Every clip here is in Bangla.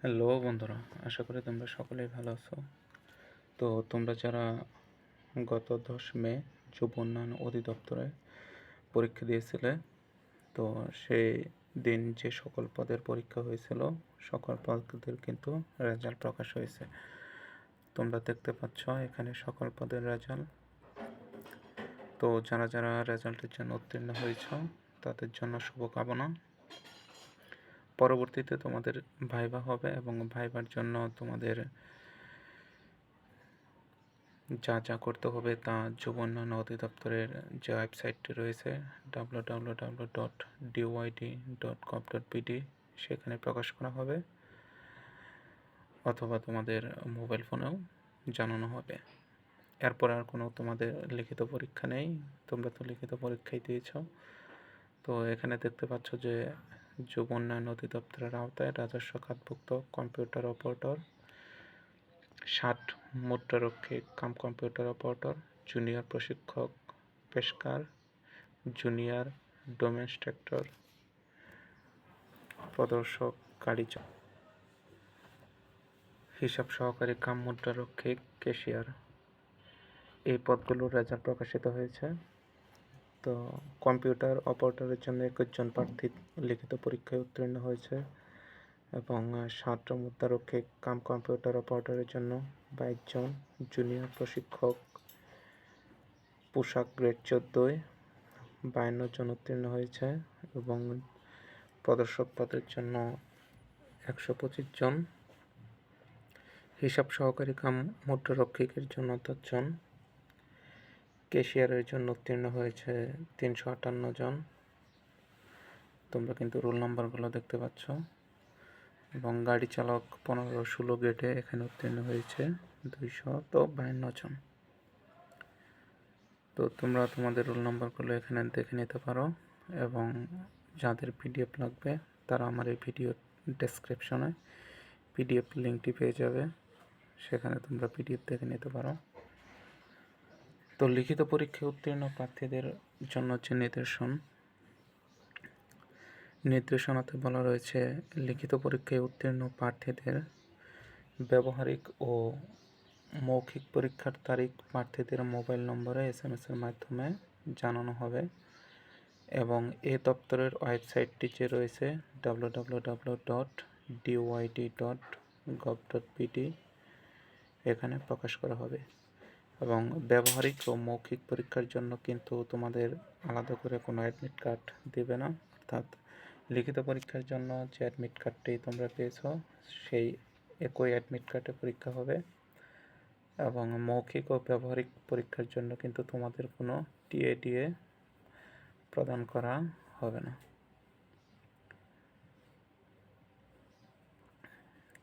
হ্যালো বন্ধুরা, আশা করি তোমরা সকলেই ভালো আছো। তো তোমরা যারা গত 10 মে যুব উন্নয়ন অধিদপ্তরে পরীক্ষা দিয়েছিলে, তো সেই দিন যে সকল পদের পরীক্ষা হয়েছিল সকল পদের কিন্তু রেজাল্ট প্রকাশ হয়েছে। তোমরা দেখতে পাচ্ছ এখানে সকল পদের রেজাল্ট। তো যারা যারা রেজাল্টের জন্য উত্তীর্ণ হয়েছ তাদের জন্য শুভকামনা। পরবর্তীতে তোমাদের ভাইভা হবে এবং ভাইভার জন্য তোমাদের যা যা করতে হবে তা যুব উন্নয়ন অধিদপ্তরের যে ওয়েবসাইটটি রয়েছে www.dyd.gov.pd সেখানে প্রকাশ করা হবে, অথবা তোমাদের মোবাইল ফোনেও জানানো হবে। এরপর আর কোনো তোমাদের লিখিত পরীক্ষা নেই, তোমরা তো লিখিত পরীক্ষাই দিয়েছ। তো এখানে দেখতে পাচ্ছ যে যুব উন্নয়ন অধিদপ্তরের আওতায় রাজস্ব খাতভুক্ত কম্পিউটার অপারেটর, 60 মুদ্রারক্ষিক কম্পিউটার অপারেটর, জুনিয়র প্রশিক্ষক পেশকার, জুনিয়র ডেমনস্ট্রেটর, প্রদর্শক গাড়ি হিসাব সহকারী মুদ্রারক্ষিক ক্যাশিয়ার, এই পদগুলোর রেজাল্ট প্রকাশিত হয়েছে। তো কম্পিউটার অপারেটরের জন্য 21 জন প্রার্থী লিখিত পরীক্ষায় উত্তীর্ণ হয়েছে এবং 7 মুদ্রারক্ষিক কম্পিউটার অপারেটরের জন্য 22 জন, জুনিয়র প্রশিক্ষক পোশাক গ্রেড 14 52 জন উত্তীর্ণ হয়েছে এবং প্রদর্শক পদের জন্য 125 জন, হিসাব সহকারী মুদ্রারক্ষিকের জন্য 10 জন, ক্যাশিয়ারের জন্য উত্তীর্ণ হয়েছে 358 জন। তোমরা কিন্তু রোল নাম্বারগুলো দেখতে পাচ্ছ। এবং গাড়ি চালক 15-16 গ্রেডে এখানে উত্তীর্ণ হয়েছে 252 জন। তো তোমরা তোমাদের রোল নাম্বারগুলো এখানে দেখে নিতে পারো এবং যাদের পিডিএফ লাগবে তারা আমার এই ভিডিও ডেসক্রিপশনে পিডিএফ লিঙ্কটি পেয়ে যাবে, সেখানে তোমরা পিডিএফ দেখে নিতে পারো। তো লিখিত পরীক্ষায় উত্তীর্ণ প্রার্থীদের জন্য যে নির্দেশনাতে বলা রয়েছে, লিখিত পরীক্ষায় উত্তীর্ণ প্রার্থীদের ব্যবহারিক ও মৌখিক পরীক্ষার তারিখ প্রার্থীদের মোবাইল নম্বরে SMS-এর মাধ্যমে জানানো হবে এবং এ দপ্তরের ওয়েবসাইটটি যে রয়েছে www.dyd.gov.pd এখানে প্রকাশ করা হবে। এবং ব্যবহারিক ও মৌখিক পরীক্ষার জন্য কিন্তু তোমাদের আলাদা করে কোনো অ্যাডমিট কার্ড দেবে না, অর্থাৎ লিখিত পরীক্ষার জন্য যে অ্যাডমিট কার্ডটি তোমরা পেয়েছো সেই একই অ্যাডমিট কার্ডে পরীক্ষা হবে এবং মৌখিক ও ব্যবহারিক পরীক্ষার জন্য কিন্তু তোমাদের কোনো টিএডিএ প্রদান করা হবে না।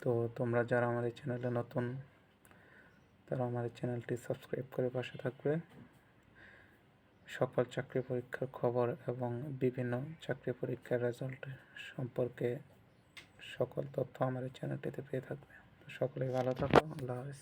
তো তোমরা যারা আমার এই চ্যানেলে নতুন তারা আমার এই চ্যানেলটি সাবস্ক্রাইব করে পাশে থাকবে। সকল চাকরি পরীক্ষার খবর এবং বিভিন্ন চাকরি পরীক্ষার রেজাল্ট সম্পর্কে সকল তথ্য আমার এই চ্যানেলটিতে পেয়ে থাকবে। তো সকলেই ভালো থাকো। আল্লাহ হাফেজ।